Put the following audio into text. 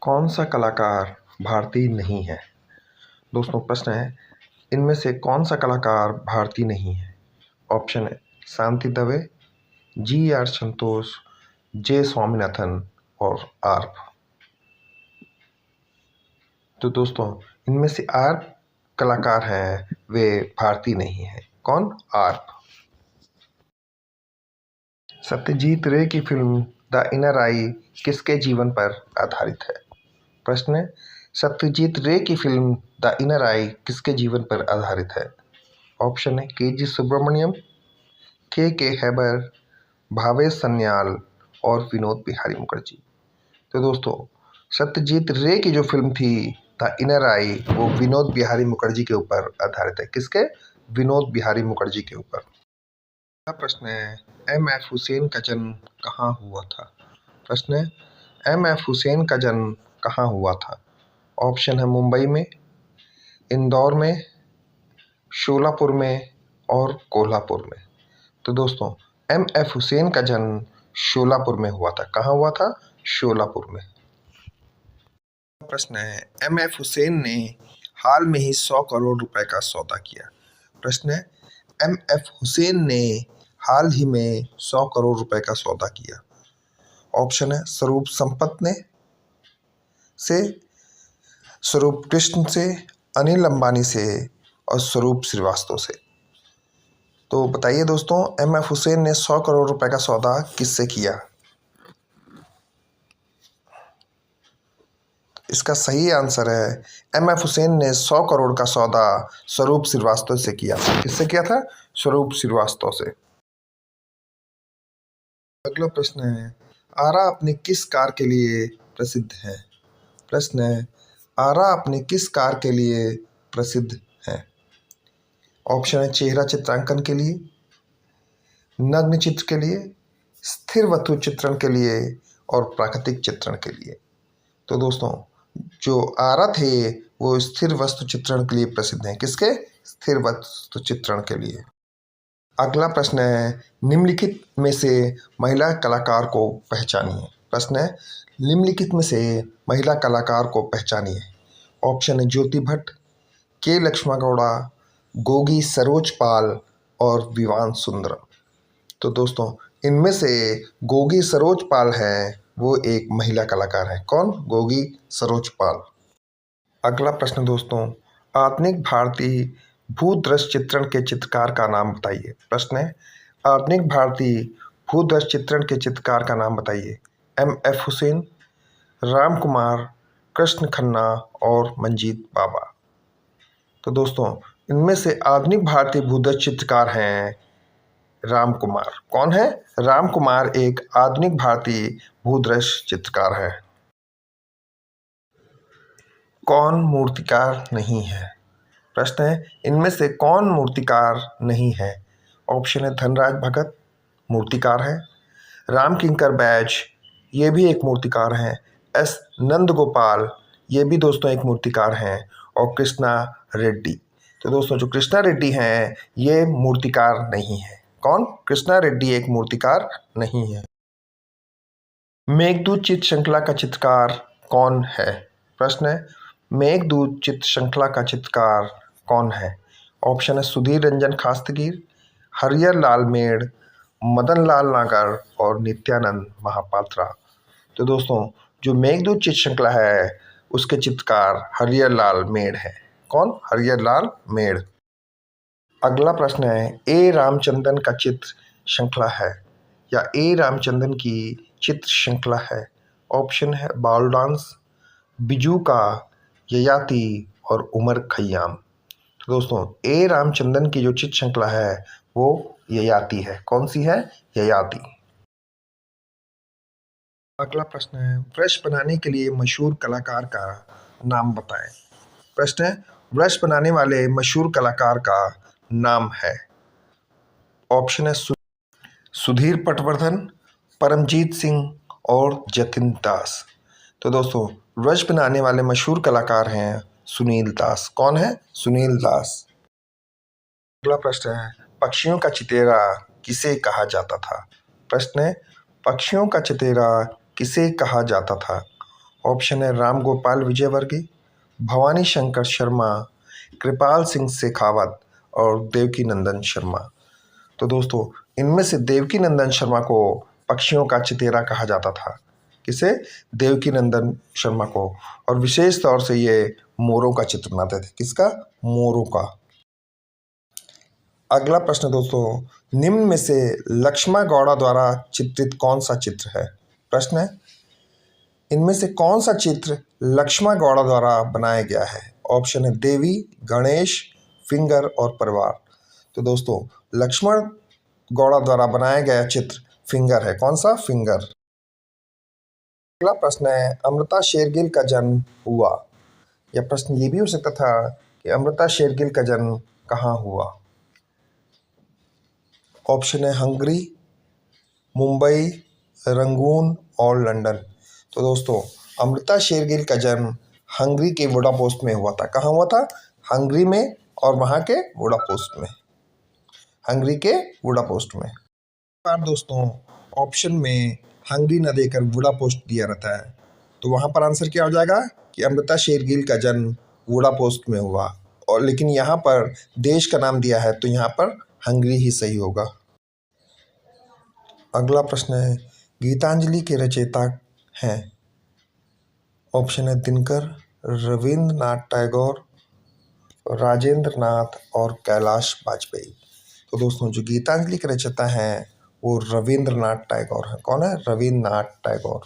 कौन सा कलाकार भारतीय नहीं है? दोस्तों प्रश्न है, इनमें से कौन सा कलाकार भारतीय नहीं है? ऑप्शन है शांति दवे, जी आर संतोष, जे स्वामीनाथन और आर्प। तो दोस्तों इनमें से आर्प कलाकार हैं वे भारतीय नहीं है। कौन? आर्प। सत्यजीत रे की फिल्म द इनर आई किसके जीवन पर आधारित है? प्रश्न है, सत्यजीत रे की फिल्म द इनर आई किसके जीवन पर आधारित है? ऑप्शन है के जी सुब्रमण्यम, के हैबर, भावेश सन्याल और विनोद बिहारी मुखर्जी। तो दोस्तों सत्यजीत रे की जो फिल्म थी द इनर आई वो विनोद बिहारी मुखर्जी के ऊपर आधारित है। किसके? विनोद बिहारी मुखर्जी के ऊपर। अगला प्रश्न है, एम एफ हुसैन का जन्म कहाँ हुआ था? प्रश्न है, एम एफ हुसैन का जन्म कहाँ हुआ था? ऑप्शन है मुंबई में, इंदौर में, शोलापुर में और कोल्हापुर में। तो दोस्तों एम एफ हुसैन का जन्म शोलापुर में हुआ था। कहाँ हुआ था? शोलापुर में। प्रश्न है, एम एफ हुसैन ने हाल में ही 100 करोड़ रुपए का सौदा किया। प्रश्न है, एम एफ हुसैन ने हाल ही में 100 करोड़ रुपए का सौदा किया। ऑप्शन है स्वरूप संपत ने से, स्वरूप कृष्ण से, अनिल अंबानी से और स्वरूप श्रीवास्तव से। तो बताइए दोस्तों एम एफ हुसैन ने 100 करोड़ रुपए का सौदा किससे किया? इसका सही आंसर है एम एफ हुसैन ने 100 करोड़ का सौदा स्वरूप श्रीवास्तव से किया। किससे किया था? स्वरूप श्रीवास्तव से। अगला प्रश्न है, आरा अपनी किस कार के लिए प्रसिद्ध है? प्रश्न है, आरा अपनी किस कार के लिए प्रसिद्ध है? ऑप्शन है चेहरा चित्रांकन के लिए, नग्न चित्र के लिए, स्थिर वस्तु चित्रण के लिए और प्राकृतिक चित्रण के लिए। तो दोस्तों जो आरा थे वो स्थिर वस्तु चित्रण के लिए प्रसिद्ध हैं। किसके? स्थिर वस्तु चित्रण के लिए। अगला प्रश्न है, निम्नलिखित में से महिला कलाकार को पहचानिए। प्रश्न है, निम्नलिखित में से महिला कलाकार को पहचानिए। ऑप्शन है ज्योति भट्ट, के लक्ष्मा गौड़ा, गोगी सरोज पाल और विवान सुंदरम। तो दोस्तों इनमें से गोगी सरोज पाल है वो एक महिला कलाकार है। कौन? गोगी सरोज पाल। अगला प्रश्न दोस्तों, आधुनिक भारतीय भूदृश्य चित्रण के चित्रकार का नाम बताइए। प्रश्न है, आधुनिक भारतीय भूदृश्य चित्रण के चित्रकार का नाम बताइए। एम एफ हुसैन, राम कुमार, कृष्ण खन्ना और मंजीत बाबा। तो दोस्तों इनमें से आधुनिक भारतीय भूदृश्य चित्रकार हैं राम कुमार। कौन है? राम कुमार एक आधुनिक भारतीय भूदृश्य चित्रकार है। कौन मूर्तिकार नहीं है? प्रश्न है, इनमें से कौन मूर्तिकार नहीं है? ऑप्शन है धनराज भगत, मूर्तिकार है, राम किंकर बैज, ये भी एक मूर्तिकार हैं, एस नंदगोपाल, ये भी दोस्तों एक मूर्तिकार हैं, और कृष्णा रेड्डी। तो दोस्तों जो कृष्णा रेड्डी हैं ये मूर्तिकार नहीं है। कौन? कृष्णा रेड्डी एक मूर्तिकार नहीं है। मेघदूत चित्र श्रृंखला का चित्रकार कौन है? प्रश्न है, मेघदूत चित्र श्रृंखला का चित्रकार कौन है? ऑप्शन है सुधीर रंजन खास्तगीर, हरिहर लाल मेड़, मदन लाल नागर और नित्यानंद महापात्रा। तो दोस्तों जो मेघदूत चित्र श्रृंखला है उसके चित्रकार हरिहर लाल मेड़ है। कौन? हरिहर लाल मेड़। अगला प्रश्न है, ए रामचंद्रन का चित्र श्रृंखला है या ए रामचंद्रन की चित्र श्रृंखला है? ऑप्शन है बाल डांस, बिजू का, ययाति और उमर खय्याम। तो दोस्तों ए रामचंद्रन की जो चित्र श्रृंखला है वो ययाति है। कौन सी है? ययाति। अगला प्रश्न है, ब्रश बनाने के लिए मशहूर कलाकार का नाम बताएं। प्रश्न है, ब्रश बनाने वाले मशहूर कलाकार का नाम है। ऑप्शन है सुधीर पटवर्धन, परमजीत सिंह और जतिन दास। तो दोस्तों ब्रश बनाने वाले मशहूर कलाकार हैं सुनील दास। कौन है? सुनील दास। अगला प्रश्न है, पक्षियों का चितेरा किसे कहा जाता था? प्रश्न है, पक्षियों का चितेरा किसे कहा जाता था? ऑप्शन है राम गोपाल विजयवर्गीय, भवानी शंकर शर्मा, कृपाल सिंह शेखावत और देवकी नंदन शर्मा। तो दोस्तों इनमें से देवकी नंदन शर्मा को पक्षियों का चितेरा कहा जाता था। किसे? देवकी नंदन शर्मा को। और विशेष तौर से ये मोरों का चित्र बनाते थे। किसका? मोरों का। अगला प्रश्न दोस्तों, निम्न में से लक्ष्मा गौड़ा द्वारा चित्रित कौन सा चित्र है? प्रश्न है इनमें से कौन सा चित्र लक्ष्मा गौड़ा द्वारा बनाया गया है? ऑप्शन है देवी, गणेश, फिंगर और परिवार। तो दोस्तों लक्ष्मण गौड़ा द्वारा बनाया गया चित्र फिंगर है। कौन सा? फिंगर। अगला प्रश्न है अमृता शेरगिल का जन्म हुआ। यह प्रश्न ये भी हो सकता था कि अमृता शेरगिल का जन्म कहाँ हुआ? ऑप्शन है हंगरी, मुंबई, रंगून और लंदन। तो दोस्तों अमृता शेरगिल का जन्म हंगरी के बुडापेस्ट में हुआ था। कहाँ हुआ था? हंगरी में, और वहाँ के बुडापेस्ट में, हंगरी के बुडापेस्ट में। बार दोस्तों ऑप्शन में हंगरी न देकर बुडापेस्ट दिया रहता है, तो वहाँ पर आंसर क्या हो जाएगा कि अमृता शेरगिल का जन्म बुडापेस्ट में हुआ। और लेकिन यहाँ पर देश का नाम दिया है, तो यहाँ पर हंगरी ही सही होगा। अगला प्रश्न है गीतांजलि के रचयिता हैं। ऑप्शन है दिनकर, रविंद्रनाथ टैगोर, राजेंद्र नाथ और कैलाश वाजपेयी। तो दोस्तों जो गीतांजलि के रचयिता हैं वो रविंद्रनाथ टैगोर हैं। कौन है? रविंद्रनाथ टैगोर।